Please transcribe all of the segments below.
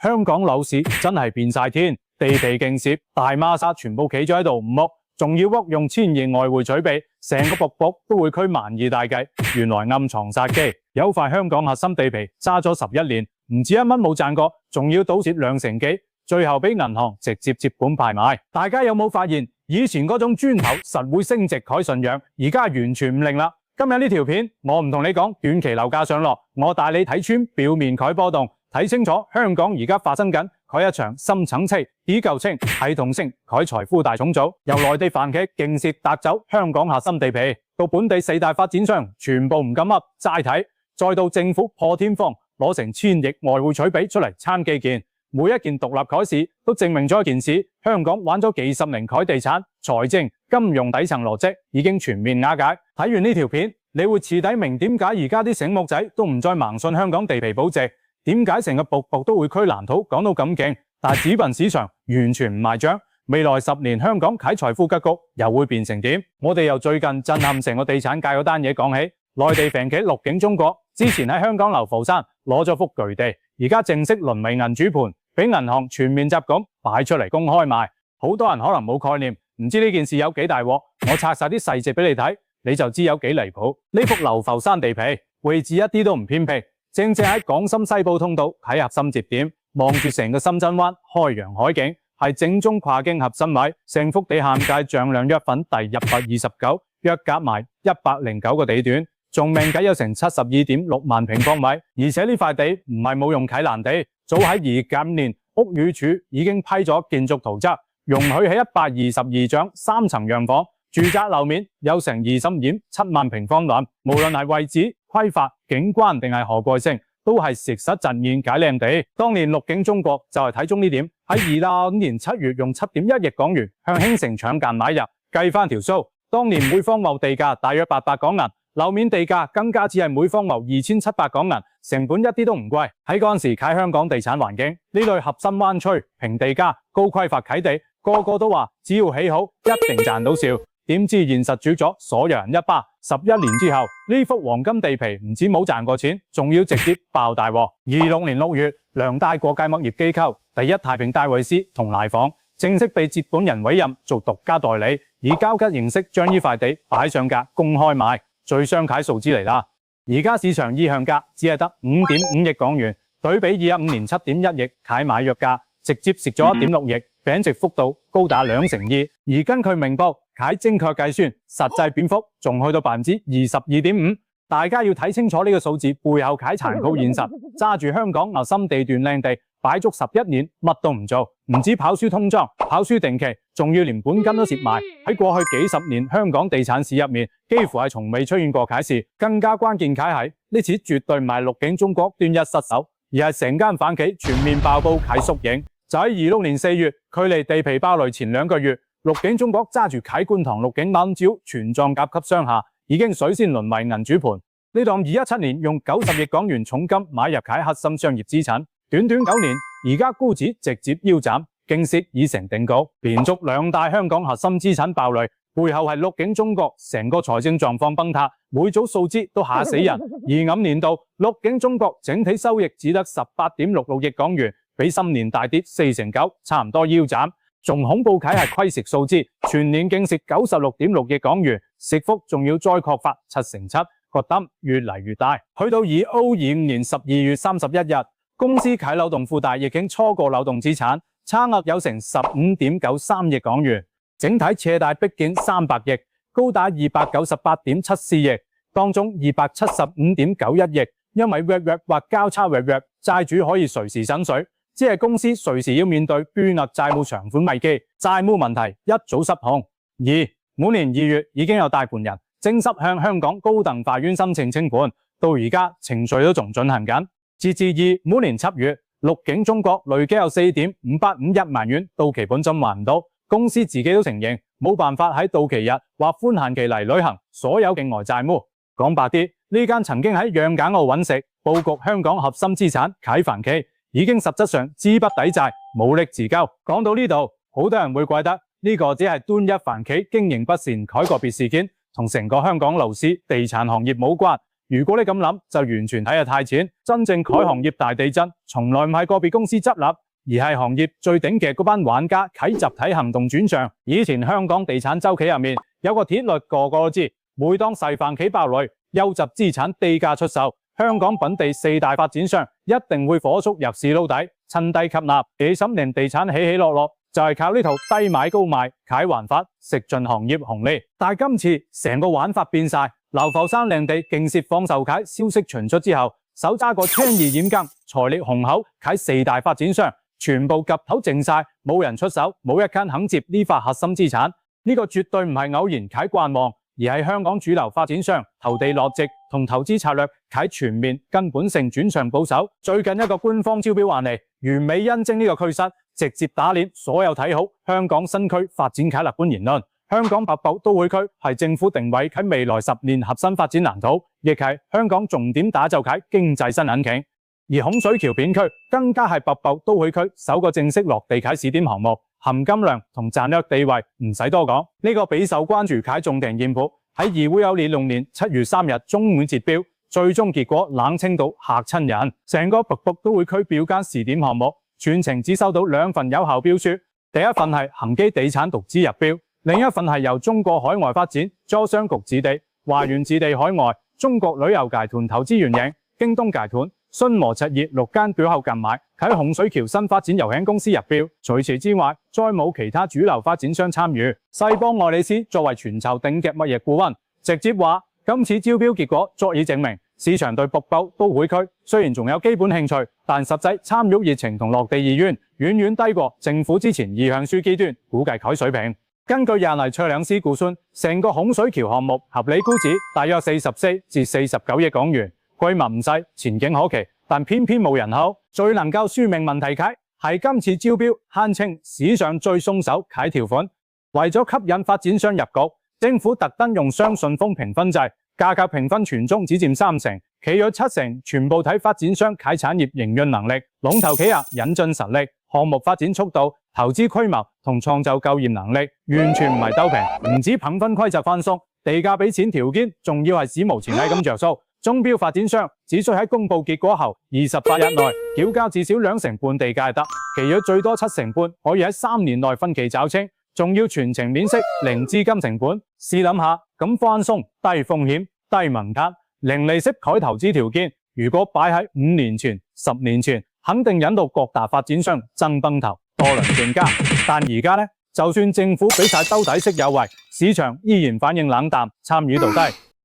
香港樓市真係變晒天，地皮勁蝕，大孖沙全部企咗喺度唔喐，仲要喐用千億外匯取比，成個卜卜都會區萬億大計。原來暗藏殺機，有塊香港核心地皮揸咗11年，唔止1蚊冇賺過，仲要倒蝕2成幾，最後俾銀行直接接管拍賣。大家有冇發現以前嗰種磚頭實會升值改信仰，而家完全唔靈啦。今日呢條片我唔同你講短期樓價上落，我帶你睇穿表面改波動，睇清楚香港而家發生緊一場深層次、結構性、系統性改財富大重組，由內地房企勁蝕搭走香港核心地皮，到本地4大發展商全部唔敢噏齋睇，再到政府破天荒攞成千億外匯取比出嚟撐基建，每一件獨立改市都證明咗一件事：香港玩咗幾十年改地產、財政、金融底層邏輯已經全面瓦解。睇完呢條片，你會徹底明點解而家啲醒目仔都唔再盲信香港地皮保值，點解成個步步都會區藍圖講到咁勁，但係紙品市場完全唔賣帳。未來10年香港啟財富格局又會變成點？我哋由最近震撼成個地產界嗰單嘢講起，內地房企綠景中國之前喺香港流浮山攞咗幅巨地，而家正式淪為銀主盤，俾銀行全面執管擺出嚟公開賣。好多人可能冇概念，唔知呢件事有幾大鑊，我拆晒啲細節俾你睇，你就知有幾離譜。呢幅流浮山地皮位置一啲都唔偏僻，正正喺港深西部通道喺核心節點，望住成個深圳灣開揚海景，係正宗跨境核心位。成幅地限界丈量約粉第129，約夾埋109個地段，仲命計有成72.6萬平方米。而且呢塊地唔係冇用啟蘭地，早喺2005年屋宇署已經批咗建築圖則，容許喺122張3層洋房，住宅樓面有成25.7萬平方呎。無論係位置、規劃、景觀定係可蓋性，都係實實實現解靚地。當年綠景中國就係睇中呢點，喺2025年7月用7.1億港元向興城搶間買入。計翻條數，當年每方畝地價大約800港銀，樓面地價更加只係每方畝2700港銀，成本一啲都唔貴。喺嗰陣時睇香港地產環境，呢類核心灣區平地價、高規劃啟地，個個都話只要起好一定賺到笑。點知現實煮咗所有人一巴，11年之後呢幅黃金地皮唔止冇賺過錢，仲要直接爆大鑊。26年6月，兩大國際物業機構第一太平戴維斯同萊坊正式被接盤人委任做獨家代理，以交吉形式將呢塊地擺上架公開賣。最雙楷數字嚟啦，而家市場意向價只係得5.5億港元，對比2015年7.1億啟買約價，直接蝕咗1.6億，貶值幅度高達2成2。而根據明報啟精確計算，實際貶幅仲去到22.5%。大家要睇清楚呢個數字背後啟殘酷現實，揸住香港核心地段靚地擺足11年，乜都唔做，唔止跑輸通脹、跑輸定期，仲要連本金都蝕埋。喺過去幾十年香港地產史入面，幾乎係從未出現過啟事。更加關鍵啟係呢次絕對唔係綠景中國端一失手，而係成間反企全面爆煲啟縮影。就喺26年4月，距離地皮爆雷前2個月，綠景中國揸住啟觀塘綠景猛招全幢甲級商廈，已經水先淪為銀主盤。呢檔2017年用90億港元重金買入啟核心商業資產，短短9年，而家估值直接腰斬，勁蝕已成定局。連續2大香港核心資產爆雷，背後係綠景中國成個財政狀況崩塌，每組數字都嚇死人。25年度綠景中國整體收益只得18.66億港元，比今年大跌4成9，差唔多腰斬。仲恐怖啟係虧蝕數字，全年淨蝕96.6億港元，蝕幅仲要再擴發7成7，個擔越嚟越大。去到2025年12月31日，公司啟流動附帶已經初過流動資產，差額有成15.93億港元，整體借貸逼近300億，高達298.74億，當中275.91億因為違約或交叉違約，債主可以隨時審水。即係公司隨時要面對巨額債務償款危機，債務問題一早失控。每年2月已經有大盤人正式向香港高等法院申請清盤，到而家程序都仲進行緊。截至25年7月，綠景中國累計有4.551萬元到期本金還唔到，公司自己都承認冇辦法喺到期日或寬限期嚟履行所有境外債務。講白啲，呢間曾經喺養簡澳揾食、佈局香港核心資產啟帆企，已經實質上資不抵債，無力自救。講到呢度，好多人會怪得呢個只係端一帆企經營不善改個別事件，同成個香港樓市地產行業冇關。如果你咁諗，就完全睇得太淺。真正改行業大地震，從來唔係個別公司執笠，而係行業最頂嘅嗰班玩家啟集體行動轉賬。以前香港地產周期入面有個鐵律，個個都知，每當細飯企爆雷，優質資產地價出售，香港本地4大發展商一定會火速入市撈底，趁低吸納。幾十年地產起起落落，就係靠呢套低買高賣啟還法食盡行業紅利。但係今次成個玩法變晒，流浮山靚地勁蝕放售啟消息傳出之後，手揸個青二掩更財力雄厚啟4大發展商全部夾頭淨晒，冇人出手，冇一間肯接呢塊核心資產。呢個絕對唔係偶然啟慣旺，而係香港主流發展商投地落籍同投資策略啟全面根本性轉向保守。最近一個官方招標案例，完美印證呢個趨勢，直接打臉所有睇好香港新區發展啟樂觀言論。香港北部都會區係政府定位喺未來10年核心發展藍圖，亦係香港重點打造啟經濟新引擎。而洪水橋片區更加係北部都會區首個正式落地啟試點項目，含金量同戰略地位唔使多講。呢個備受關注啟重定現鋪喺2026年7月3日中午截標，最終結果冷清到嚇親人。成個北部都會區標間試點項目，全程只收到2份有效標書，第一份係恒基地產獨資入標，另一份係由中國海外發展招商局置地、華源置地海外、中國旅遊集團投資援引、京東集團、信和實業6間表後近買喺洪水橋新發展有限公司入標。除此之外，再冇其他主流發展商參與。世邦愛麗絲作為全球頂級物業顧問，直接話今次招標結果足以證明市場對北部都會區雖然仲有基本興趣，但實際參與熱情同落地意願遠遠低過政府之前意向書階段估計佢水平。根據印尼測量師估算，成個洪水橋項目合理估值大約44至49億港元，規模唔細，前景可期，但偏偏冇人口。最能夠說明問題嘅係今次招標堪稱史上最鬆手啟條款，為咗吸引發展商入局，政府特登用雙信封評分制，價格評分全中只佔3成，其餘7成全部睇發展商啟產業營運能力、龍頭企業引進實力、項目發展速度、投資規模同創造就業能力，完全唔係兜平。唔止評分規則寬鬆，地價俾錢條件仲要係史無前例咁着數。中標發展商只需喺公布結果後28日內繳交至少2成半地價得，其餘最多7成半可以喺3年內分期找清，仲要全程免息、零資金成本。試諗下，咁寬鬆、低風險、低門檻、零利息改投資條件，如果擺喺5年前、10年前，肯定引到各大發展商爭崩頭，多輪競價。但而家呢，就算政府俾晒兜底息優惠，市場依然反應冷淡，參與度低。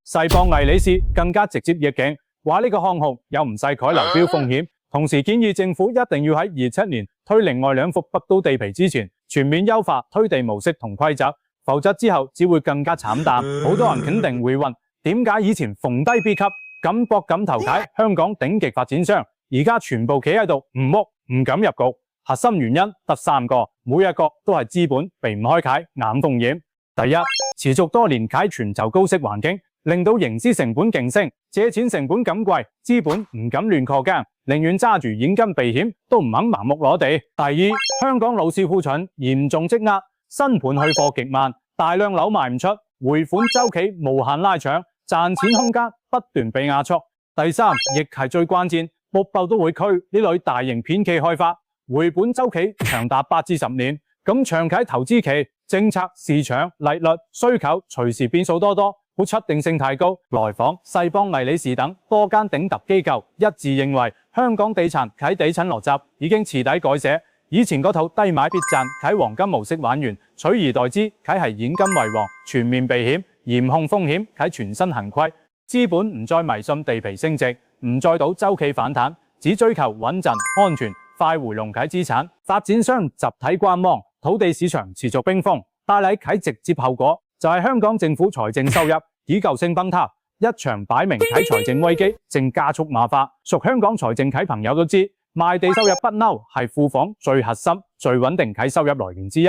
世邦魏理仕更加直接逆境，話呢個項目有唔細改流標風險，同時建議政府一定要喺27年推另外2幅北都地皮之前，全面優化推地模式同規則，否則之後只會更加慘淡。好多人肯定會問，點解以前逢低必吸、敢搏敢投解香港頂級發展商，而家全部企喺度唔喐唔敢入局？核心原因得3個，每一個都係資本避唔開啟硬風險。第一，持續多年啟全球高息環境，令到營資成本勁升，借錢成本咁貴，資本唔敢亂擴張，寧願揸住現金避險，都唔肯盲目攞地。第二，香港樓市庫存嚴重積壓，新盤去貨極慢，大量樓賣唔出，回款周期無限拉長，賺錢空間不斷被壓縮。第三，亦係最關鍵，北部都會區呢類大型片企開發，回本周期長達8至10年，咁長期投資期，政策、市場、利率、需求隨時變數多，不確定性太高。來訪世邦魏理仕等多間頂級機構一致認為，香港地產啟地產邏輯已經徹底改寫，以前嗰套低買必賺啟黃金模式玩完，取而代之啟係現金為王，全面避險，嚴控風險啟全新行規，資本唔再迷信地皮升值，唔再賭周期反彈，只追求穩陣、安全、快回籠啟資產。發展商集體觀望，土地市場持續冰封，帶嚟啟直接後果就係香港政府財政收入結構性崩塌，一場擺明啟財政危機正加速惡化。屬香港財政啟朋友都知，賣地收入不嬲係庫房最核心、最穩定啟收入來源之一。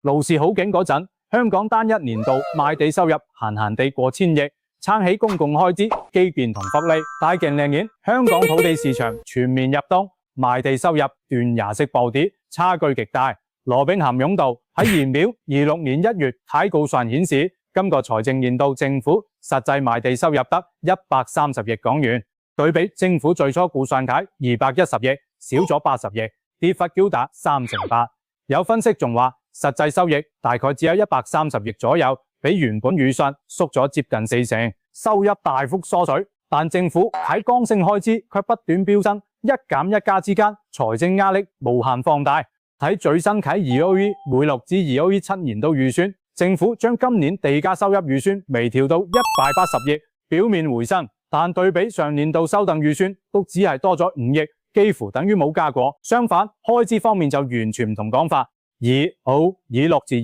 樓市好景嗰陣，香港單一年度賣地收入閒閒地過千億，撐起公共開支、基建同福利。但係近兩年，香港土地市場全面入冬，賣地收入斷崖式暴跌，差距極大。羅秉涵勇道喺研表26年1月啟告書顯示，今個財政年度政府實際賣地收入得130億港元，對比政府最初估算嘅210億，少咗80億，跌幅高達38%。有分析仲話，實際收益大概只有130億左右，比原本預算縮咗接近40%，收入大幅縮水。但政府喺剛性開支卻不斷飆升，一減一加之間，財政壓力無限放大。睇最新啟 2OE 每6至 2OE 7年度預算，政府將今年地價收入預算微調到180億，表面回升，但對比上年度修訂預算，都只係多咗5億，幾乎等於冇加過。相反，開支方面就完全唔同講法。以6至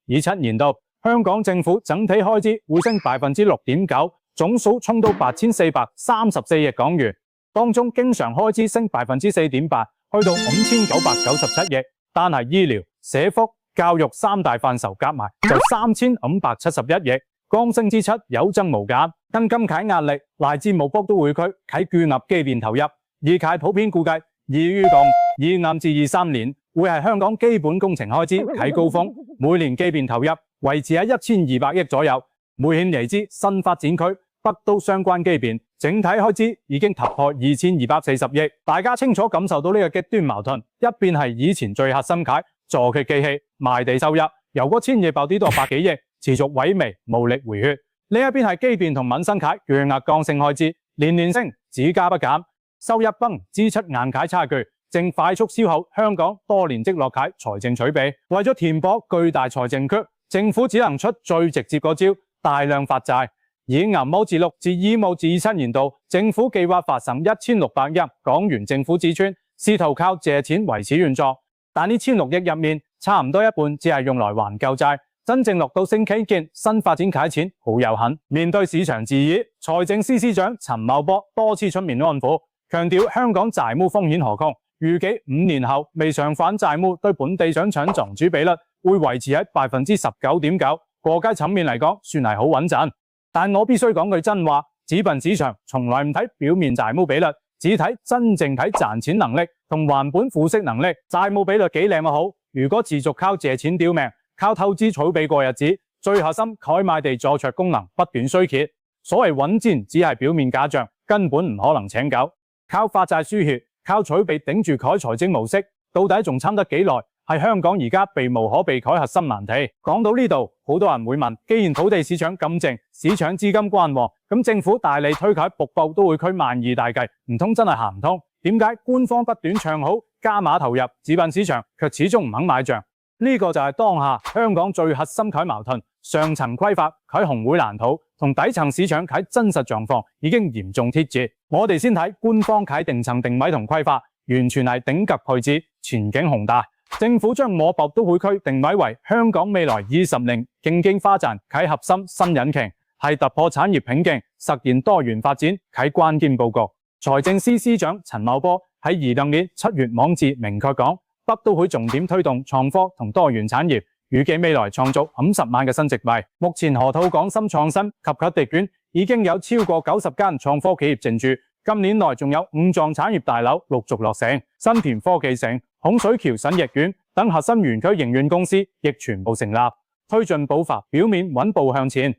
7年度，香港政府整體開支會升 6.9%。總數衝到8434億港元，當中經常開支升 4.8%， 去到5997億，單係醫療、社福、教育三大範疇夾埋就3571億，剛升之七有增無減。因金啟壓力，來自無北都會區喺建立基建投入，而啟普遍估計預共25至23年會係香港基本工程開支喺高峰，每年基建投入維持喺1200億左右。每顯而知，新發展區北都相關基建整體開支已經突破2240億，大家清楚感受到呢個極端矛盾。一邊係以前最核心嘅坐騎機器賣地收入，由嗰千億爆跌到100幾億，持續萎靡無力回血；另一邊係基建同民生嘅巨額剛性開支，年年升，只加不減，收入崩，支出硬嘅差距正快速消耗香港多年積落嘅財政儲備。為咗填補巨大財政缺，政府只能出最直接嗰招。大量發債，以銀毛至6至25至27年度，政府計劃發行1600億港元政府資產，試圖靠借錢維持運作。但呢1600億入面，差唔多一半只係用來還舊債，真正落到新基建、新發展嘅錢好有限。面對市場質疑，財政司司長陳茂波多次出面安撫，強調香港債務風險可控，預計5年後未償還債務對本地生產總值比率會維持喺 19.9%。國家層面嚟講，算係好穩陣。但我必須講句真話，資本市場從來唔睇表面債務比率，只睇真正睇賺錢能力同還本付息能力。債務比率幾靚都好，如果持續靠借錢吊命，靠投資儲備過日子，最核心蓋賣地助長功能不斷衰竭。所謂穩健只係表面假象，根本唔可能拯救。靠發債輸血，靠儲備頂住改財政模式，到底仲撐得幾耐？係香港而家避無可避嘅核心難題。講到呢度，好多人會問：既然土地市場咁靜，市場資金關旺，咁政府大力推啟北部都會區萬億大計，唔通真係行唔通？點解官方不斷唱好加碼投入資本市場，卻始終唔肯買帳？呢個就係當下香港最核心嘅矛盾。上層規劃喺紅會藍圖，同底層市場喺真實狀況已經嚴重脫節。我哋先睇官方喺定層定位同規劃，完全係頂級配置，前景宏大。政府將我北都會區定位為香港未來20年經濟發展嘅核心新引擎，係突破產業瓶頸、實現多元發展嘅關鍵佈局。財政司司長陳茂波喺2020年7月網誌明確講，北都會重點推動創科同多元產業，預計未來創造50萬嘅新職位。目前河套港深創新及科技園已經有超過90間創科企業進駐，今年內仲有5幢產業大樓陸續落成，新田科技城、洪水橋新翼苑等核心園區營運公司亦全部成立，推進步伐表面穩步向前。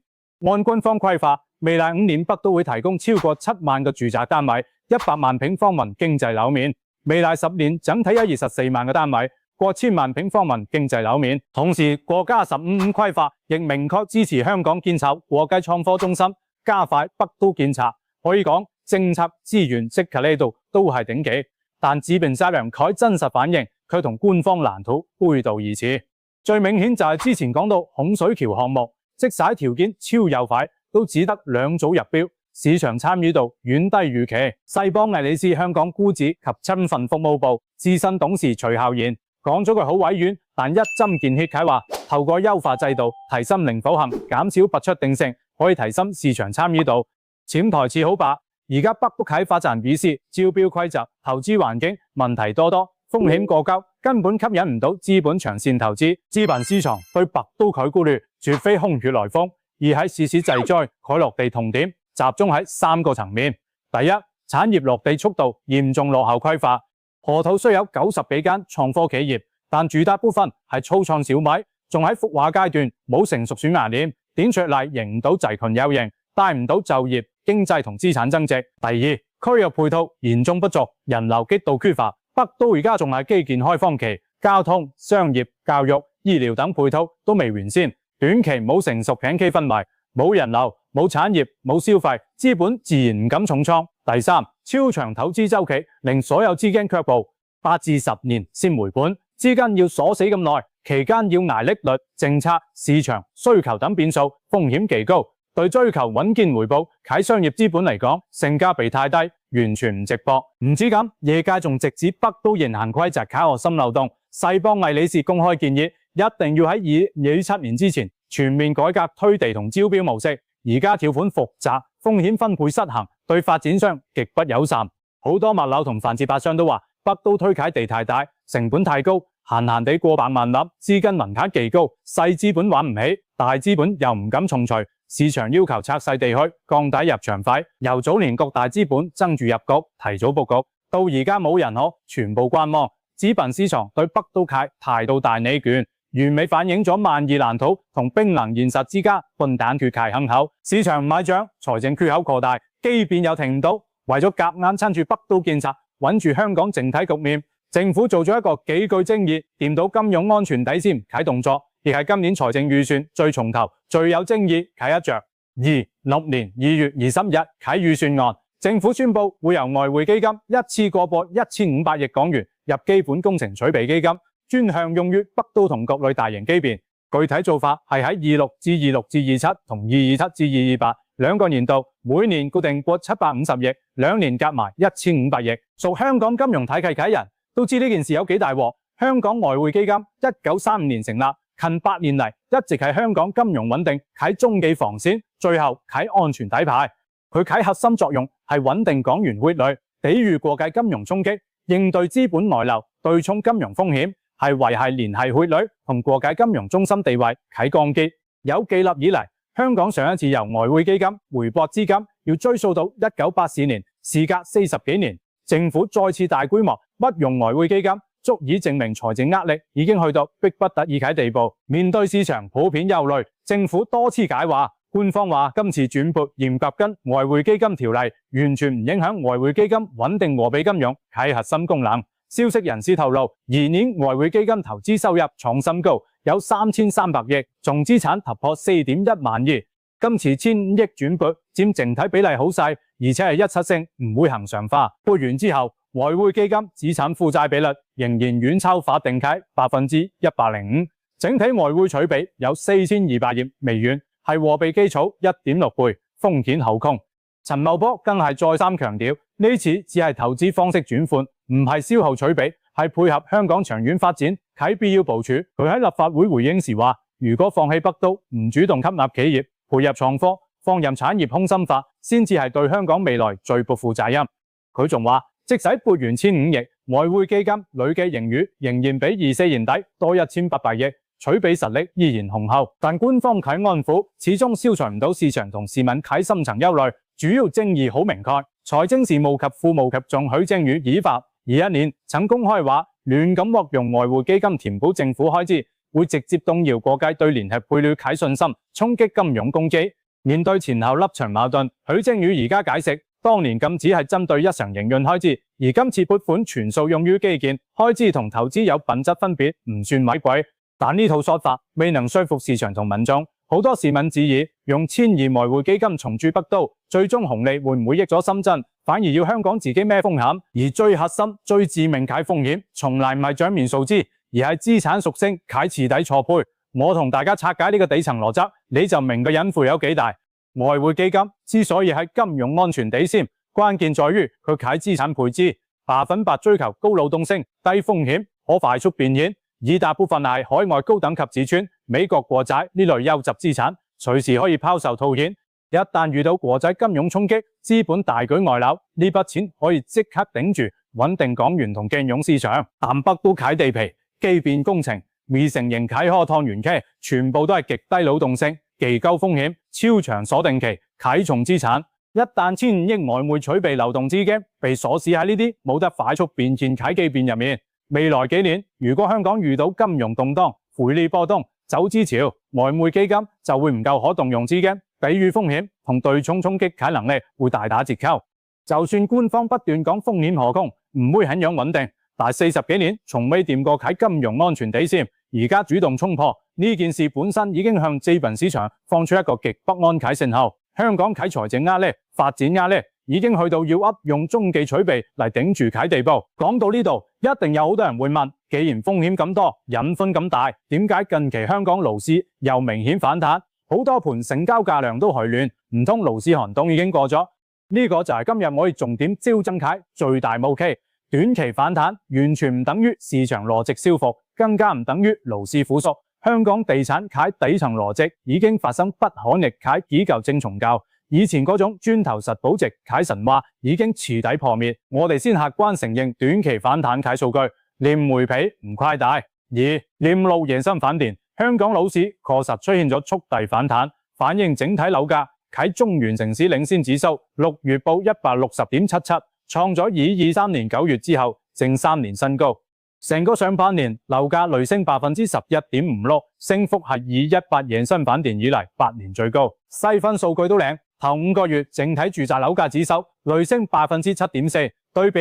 按官方規劃，未來5年北都會提供超過7萬個住宅單位，100萬平方米經濟樓面；未來10年整體有24萬個單位，過千萬平方米經濟樓面。同時，國家15規劃亦明確支持香港建設國際創科中心，加快北都建設。可以講，政策資源積喺呢度都係頂級，但資本質量佢真實反映，佢同官方藍圖背道而馳。最明顯就係之前講到洪水橋項目，即使條件超優惠，都只得2組入標，市場參與度遠低預期。世邦魏理仕香港估值及親份服務部資深董事徐孝賢講咗句好委婉，但一針見血嘅話，透過優化制度，提升靈活性，減少不確定性，可以提升市場參與度。潛台詞好白，而家北都喺發展比試、招標規則、投資環境問題多多，風險過高，根本吸引唔到資本長線投資。資本市場對北都嘅顧慮絕非空穴來風，而係事實際在佢落地痛點，集中喺3個層面。第一，產業落地速度嚴重落後規劃。河套雖有90幾間創科企業，但絕大部分係初創小米，仲喺孵化階段，冇成熟選牙鏈，點出嚟贏唔到集群有型。帶唔到就業、經濟同資產增值。第二，區域配套嚴重不足，人流極度缺乏。北都而家仲係基建開荒期，交通、商業、教育、醫療等配套都未完善，短期冇成熟景氣氛圍，冇人流、冇產業、冇消費，資本自然唔敢重倉。第三，超長投資週期令所有資金卻步，8至10年先回本，資金要鎖死咁耐，期間要捱利率、政策、市場、需求等變數，風險極高。對追求穩健回報喺商業資本嚟講，性價比太低，完全唔值博。唔止咁，業界仲直指北都現行規則卡核心漏洞。世邦魏理仕公開建議，一定要喺2027年之前全面改革推地同招標模式。而家條款複雜，風險分配失衡，對發展商極不友善。好多物流同繁殖發商都話，北都推介地太大，成本太高，閒閒地過百萬粒，資金門檻極高，細資本玩唔起，大資本又唔敢重錘。市場要求拆細地區，降低入場費，由早年各大資本爭住入局，提早佈局，到而家冇人可，全部觀望。資本市場對北都界態度大逆轉，完美反映咗萬二藍圖同冰冷現實之間笨蛋缺契坑口。市場唔買賬，財政缺口擴大，基建又停唔到，為咗夾硬撐住北都建設，穩住香港整體局面，政府做咗一個幾具爭議，掂到金融安全底線啟動作。亦係今年財政預算最重頭、最有爭議啟一着。26年2月20日啟預算案，政府宣布會由外匯基金一次過撥1500億港元入基本工程儲備基金，專項用於北都同各類大型基建。具體做法係喺26至26至27同227至228兩個年度，每年固定撥750億，兩年夾埋1500億。屬香港金融體系嘅人都知呢件事有幾大鑊。香港外匯基金1935年成立。近8年嚟，一直係香港金融穩定喺中繼防線，最後喺安全底牌。佢喺核心作用係穩定港元匯率，抵禦過界金融衝擊，應對資本外流，對沖金融風險，係維繫聯繫匯率同過界金融中心地位喺鋼基。有記錄以嚟，香港上一次由外匯基金回撥資金，要追溯到1984年，事隔40幾年，政府再次大規模不用外匯基金。足以證明財政壓力已經去到迫不得已嘅地步。面對市場普遍憂慮，政府多次解話，官方話今次轉撥嚴格跟外匯基金條例，完全唔影響外匯基金穩定和比金融係核心功能。消息人士透露，而年外匯基金投資收入創新高，有3300億，總資產突破4.1萬億。今次1000億轉撥佔整體比例好細，而且係一次性，唔會恆常化。撥完之後，外匯基金資產負債比率仍然遠超法定契105%，整體外匯儲備有4200億美元，係貨幣基礎1.6倍，風險可控。陳茂波更係再三強調，呢次只係投資方式轉換，唔係消耗儲備，係配合香港長遠發展，喺必要部署。佢喺立法會回應時話，如果放棄北都，唔主動吸納企業，配入創科，放任產業空心化，先至係對香港未來最不負責任。佢仲話，即使撥完1500億，外匯基金累計盈餘仍然比24年底多1800億，儲備實力依然雄厚。但官方啟安撫，始終消除唔到市場同市民啟深層憂慮。主要爭議好明確，財政事務及庫務及總許正宇議發21年曾公開話，亂咁獲用外匯基金填補政府開支，會直接動搖過界對聯繫匯率啟信心，衝擊金融攻擊。面對前後立場矛盾，許正宇而家解釋，當年禁止係針對日常營運開支，而今次撥款全數用於基建開支同投資有品質分別，唔算違規。但呢套說法未能說服市場同民眾，好多市民質疑用1000億外匯基金重鑄北都，最終紅利會唔會益咗深圳，反而要香港自己孭風險。而最核心、最致命嘅風險，從來唔係帳面數字，而係資產屬性啟次底錯配。我同大家拆解呢個底層邏輯，你就明個隱晦有幾大。外匯基金之所以係金融安全底線，關鍵在於佢啟資產配置100%追求高流動性、低風險、可快速變現，而大部分係海外高等級指券、美國國債呢類優質資產，隨時可以拋售套現。一旦遇到國際金融衝擊，資本大舉外流，呢筆錢可以即刻頂住，穩定港元同金融市場。但北都啟地皮、基建工程、未成型啟開趟元期，全部都係極低流動性、極高風險、超長鎖定期、啟重資產。一旦1500億外匯儲備流動資金被鎖死喺呢啲冇得快速變現啟基建入面，未來幾年如果香港遇到金融動盪、匯率波動、走資潮，外匯基金就會唔夠可動用資金，抵禦風險同對沖衝擊啟能力會大打折扣。就算官方不斷講風險可控，唔會很樣穩定，但40幾年從未掂過啟金融安全底線，而家主動衝破呢件事本身已經向資本市場放出一個極不安啟信號。香港啟財政壓力、發展壓力已經去到要用中紀儲備嚟頂住啟地步。講到呢度，一定有好多人會問，既然風險咁多，隱患咁大，點解近期香港樓市又明顯反彈？好多盤成交價量都回暖，唔通樓市寒冬已經過咗？呢個就係今日我哋重點招曾啟最大武器。短期反彈完全唔等於市場邏輯消復，更加唔等於樓市復甦。香港地產啟底層邏輯已經發生不可逆啟幾舊正重構，以前嗰種磚頭實保值啟神話已經徹底破滅。我哋先客觀承認短期反彈啟數據，連媒皮唔誇大。二、連路野心反電，香港樓市確實出現咗速遞反彈，反映整體樓價啟中原城市領先指數6月報 160.77， 創咗2023年9月之後正3年新高。成個上半年樓價累升 11.56%， 升幅係2018野心反電以嚟8年最高。細分數據都靚，頭5個月整體住宅樓價指數累升 7.4%， 對比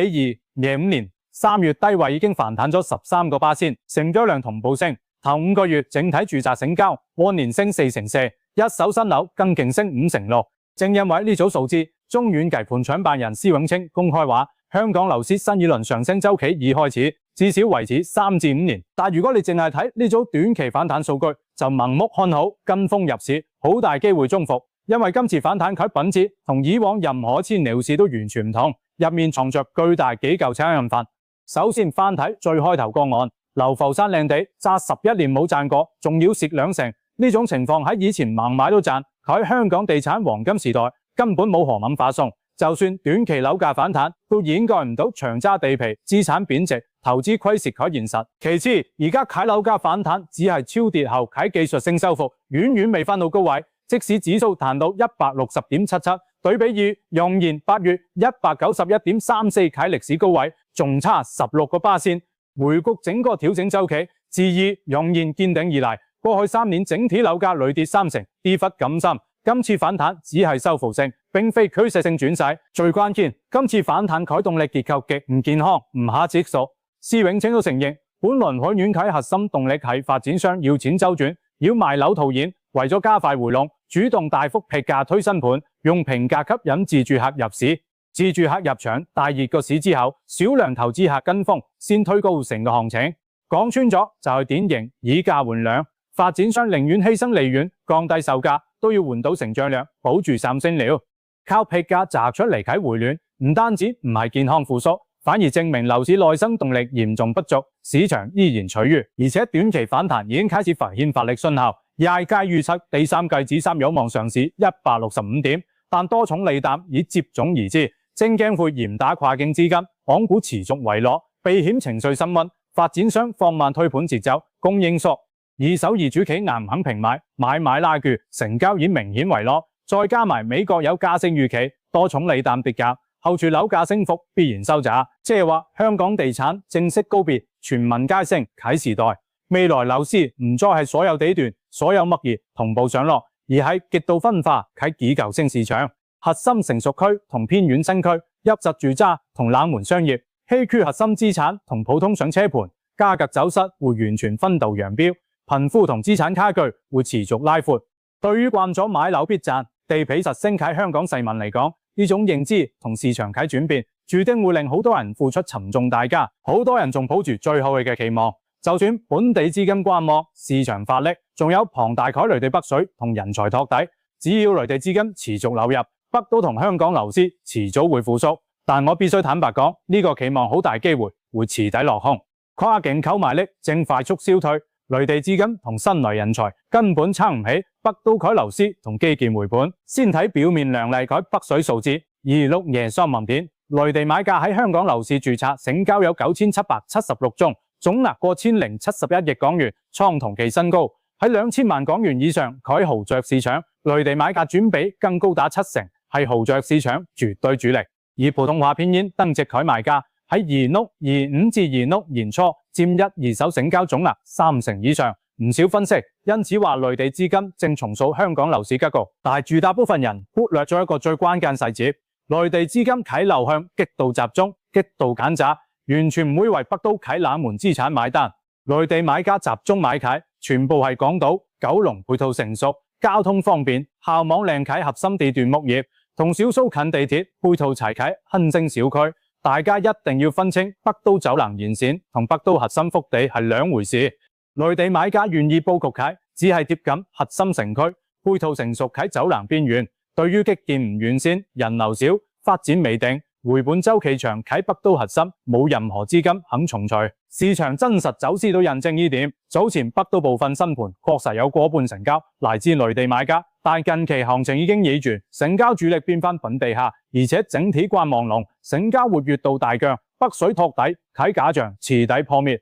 2025年3月低位已經反彈咗13%，成交量同步升。頭5個月整體住宅成交按年升4%，一手新樓更勁升5%。正因為呢組數字，中遠地盤創辦人施永青公開話，香港樓市新一輪上升週期已開始，至少維持3至5年。但如果你淨係睇呢組短期反彈數據，就盲目看好跟風入市，好大機會中伏。因為今次反彈佢品質同以往任何一次牛市都完全唔同，入面藏着巨大幾嚿青人飯。首先翻睇最開頭個案，流浮山靚地揸11年冇賺過，仲要蝕2成，呢種情況喺以前盲買都賺。佢喺香港地產黃金時代根本冇何文化送，就算短期樓價反彈，都掩蓋唔到長揸地皮、資產貶值、投資虧蝕佢現實。其次，而家啟樓價反彈只係超跌後啟技術性收復，遠遠未翻到高位。即使指數彈到 160.77， 對比於揚言8月 191.34 啟歷史高位，仲差16%。回顧整個調整週期，自揚言見頂以來，過去3年整體樓價累跌3成，跌幅咁深。今次反彈只係修復性，並非趨勢性轉勢。最關鍵，今次反彈驅動力結構極唔健康，唔下指數。施永青都承認，本輪海遠啟核心動力係發展商要錢周轉，要賣樓套現，為咗加快回籠，主動大幅劈價推新盤，用平價吸引自住客入市。自住客入場大熱個市之後，少量投資客跟風，先推高成個行情。講穿咗就係典型以價換量，發展商寧願犧牲利潤，降低售價，都要換到成交量，保住3升料。靠劈價砸出嚟啟回暖，唔單止唔係健康復甦，反而證明樓市內生動力嚴重不足，市場依然取悅。而且短期反彈已經開始浮現發力信號。業界預測第三季指數有望上市165點，但多重利淡已接踵而至，證監會嚴打跨境資金，港股持續回落，避險情緒升溫，發展商放慢推盤節奏，供應縮，二手業主企硬唔肯平買，買賣拉鋸，成交已明顯回落。再加埋美國有加息預期，多重利淡跌價，後續樓價升幅必然收窄。即係話香港地產正式告別全民皆升啟時代，未來樓市唔再係所有地段、所有物業同步上落，而係極度分化啟幾舊升市場。核心成熟區同偏遠新區，優質住宅同冷門商業，稀缺核心資產同普通上車盤，價格走勢會完全分道揚鑣，貧富同資產差距會持續拉闊。對於慣咗買樓必賺、地皮實升喺香港市民嚟講，呢種認知同市場啟轉變，注定會令好多人付出沉重代價。好多人仲抱住最好嘅期望，就算本地資金觀望、市場發力，仲有龐大凱內地北水同人才托底，只要內地資金持續流入，北都同香港樓市遲早會復甦。但我必須坦白講，呢個期望好大機會會遲底落空。跨境購買力正快速消退，內地資金同新來人才根本撐唔起北都凱樓市同基建回本。先睇表面亮麗凱北水數字，26夜雙文片，內地買家喺香港樓市註冊成交有9776宗，總額過1071億港元，創同期新高。喺2000萬港元以上，凱豪宅市場內地買家佔比更高達7成，係豪宅市場絕對主力。而普通話片現登記凱買家喺二屋、25至二屋年初佔一二手成交總額3成以上，唔少分析因此話內地資金正重塑香港樓市格局，但係絕大部分人忽略咗一個最關鍵細節：內地資金啟流向極度集中、極度揀擇，完全唔會為北都啟冷門資產買單。內地買家集中買啟，全部係港島、九龍配套成熟、交通方便、校網靚啟核心地段物業，同少數近地鐵配套齊啟新興小區。大家一定要分清北都走廊沿線同北都核心腹地係兩回事。內地買家願意佈局啟，只係貼緊核心城區，配套成熟啟走廊邊緣。對於基建唔完善、人流少、發展未定、回本週期長啟北都核心，冇任何資金肯重錘。市場真實走勢都印證呢點。早前北都部分新盤確實有過半成交來自內地買家，但近期行情已經逆轉，成交主力變返本地客，而且整體觀望濃，成交活躍度大降，北水托底啟假象遲底破滅。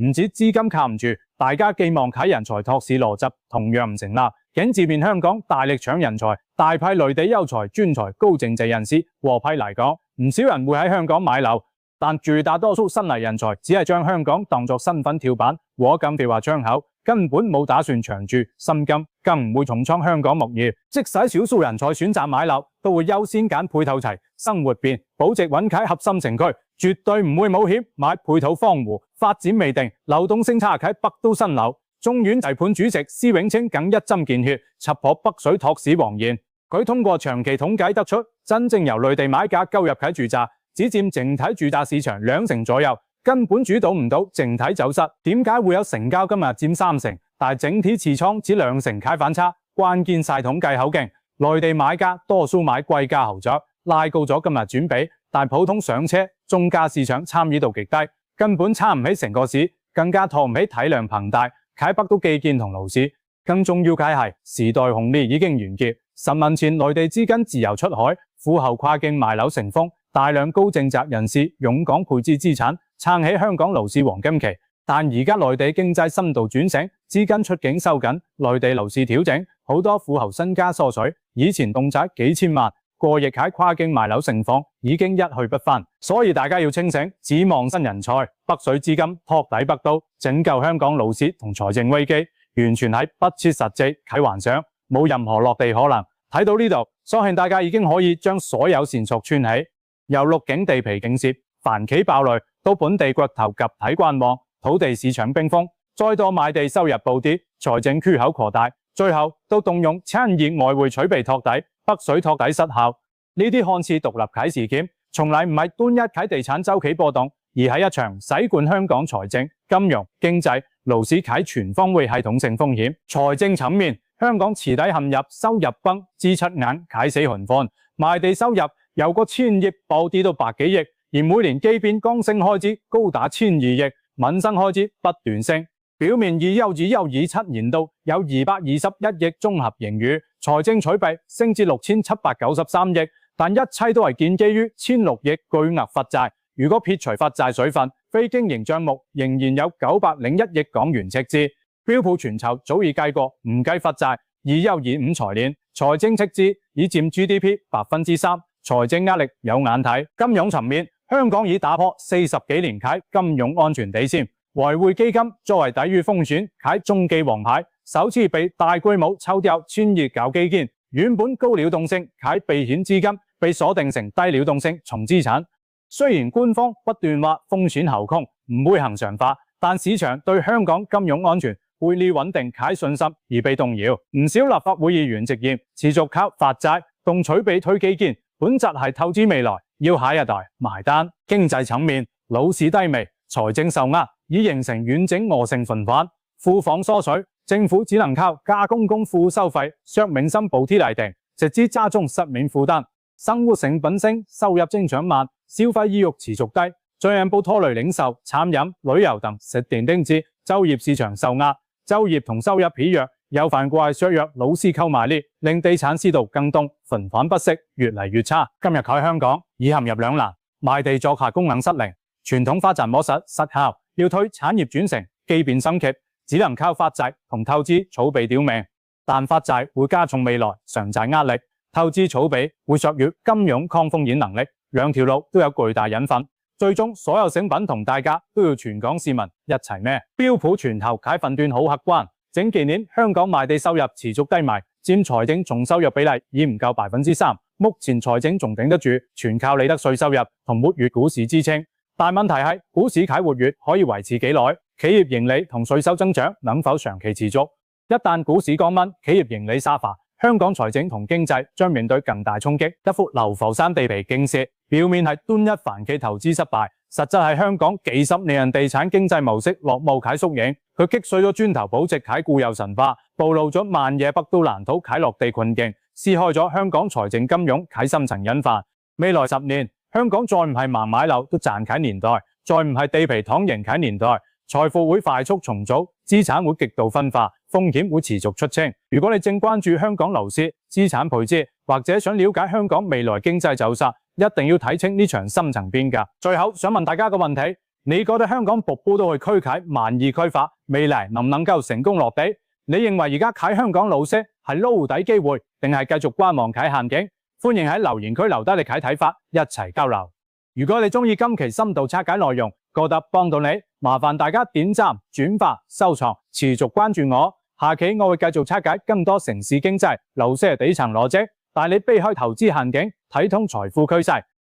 唔止資金靠唔住，大家寄望啟人才托市邏輯同樣唔成立。景自面香港大力搶人才，大批內地優才、專才、高淨值人士獲批嚟港，唔少人會喺香港買樓，但絕大多數新嚟人才只係將香港當作身份跳板，和咁地話窗口，根本冇打算長住深金，更唔會重創香港物業。即使少數人才選擇買樓，都會優先揀配套齊、生活便、保值穩啟核心城區，絕對唔會冒險買配套荒蕪、發展未定、流動性差啟北都新樓。中遠地盤主席施永青更一針見血，戳破北水托市謊言。佢通過長期統計得出，真正由內地買家購入啟住宅，只佔整體住宅市場2成左右，根本主導唔到整體走勢。點解會有成交金額佔3成，但係整體持倉只2成啟反差？關鍵晒統計口徑，內地買家多數買貴價豪宅，拉高咗今日轉比，但普通上車中價市場參與度極低，根本撐唔起成個市，更加托唔起體量龐大。啟北都基建同樓市，更重要嘅係時代紅利已經完結。10年前內地資金自由出海，苦後跨境賣樓成風，大量高淨值人士湧港配置資產，撐起香港樓市黃金期。但而家內地經濟深度轉型，資金出境收緊，內地樓市調整，好多富豪身家縮水，以前動輒幾千萬，過億喺跨境賣樓盛況已經一去不返。所以大家要清醒，指望新人才、北水資金托底北都，拯救香港樓市同財政危機，完全係不切實際啟幻想，冇任何落地可能。睇到呢度，相信大家已經可以將所有線索串起，由陸景地皮競攝、繁企爆雷，到本地掘頭集體觀望，土地市場冰封，再到賣地收入暴跌，財政缺口擴大，最後都動用1000億外匯儲備托底，北水托底失效。呢啲看似獨立啟事件，從來唔係單一啟地產週期波動，而係一場洗貫香港財政、金融、經濟、樓市啟全方位系統性風險。財政層面，香港遲底陷入收入崩、支出硬啟死循環，賣地收入由個1000億暴跌到百幾億，而每年基建剛性開支高達1200億，民生開支不斷升。表面2027年度有221億綜合盈餘，財政儲備升至6793億，但一切都係建基於1600億巨額發債。如果撇除發債水分，非經營帳目仍然有901億港元赤字。標普全球早已計過，唔計發債，2025財年財政赤字已佔 GDP 3%，財政壓力有眼睇。金融層面，香港已打破40幾年啟金融安全底線。外匯基金作為抵禦風險啟中繼王牌，首次被大規模抽調1000億搞基建，原本高流動性啟避險資金被鎖定成低流動性重資產。雖然官方不斷話風險後控唔會恆常化，但市場對香港金融安全匯率穩定啟信心而被動搖。唔少立法會議員直言，持續靠發債同儲備推基建，本質係透支未來，要下一代埋單。經濟層面，樓市低迷，財政受壓，已形成完整惡性循環。庫房縮水，政府只能靠加公共服務收費、削民生補貼嚟定，直至加重實免負擔。生活成本升，收入增長慢，消費意欲持續低，進一步拖累零售、餐飲、旅遊等食電丁子，就業市場受壓，就業同收入疲弱，有反過來削弱樓市購買力，令地產市道更凍，循環不息，越嚟越差。今日喺香港已陷入兩難，賣地作客功能失靈，傳統發債模式失效，要推產業轉型、基建升級，只能靠發債同投資儲備吊命，但發債會加重未來償債壓力，投資儲備會削弱金融抗風險能力，兩條路都有巨大隱患。最終所有成本同代價都要全港市民一齊孭。標普全球啟判斷好客觀，整幾年香港賣地收入持續低迷，佔財政總收入比例已唔夠3%。目前財政仲頂得住，全靠利得稅收入同活躍股市支撐。但問題係股市啟活躍可以維持幾耐？企業盈利同稅收增長能否長期持續？一旦股市降溫，企業盈利沙化，香港財政同經濟將面對更大衝擊。一幅流浮山地皮勁瀉，表面係端一帆嘅投資失敗，實質係香港幾十年地產經濟模式落霧啟縮影。佢擊碎咗磚頭保值啟固有神話，暴露咗萬野北都難土啟落地困境，撕開咗香港財政金融啟深層隱患。未來10年，香港再唔係盲買樓都賺啟年代，再唔係地皮躺贏啟年代，財富會快速重組，資產會極度分化，風險會持續出清。如果你正關注香港樓市、資產配置，或者想了解香港未來經濟走勢，一定要睇清呢場深層變革。最後想問大家個問題，你覺得香港步步都去區啟萬億規劃，未來能唔能夠成功落地？你認為而家啟香港路式係撈底機會，定係繼續觀望啟陷阱？歡迎喺留言區留低你啟睇法，一齊交流。如果你中意今期深度拆解內容，覺得幫到你，麻煩大家點讚、轉發、收藏，持續關注我。下期我會繼續拆解更多城市經濟、樓市地層邏輯，帶你避開投資陷阱，睇通財富趨勢。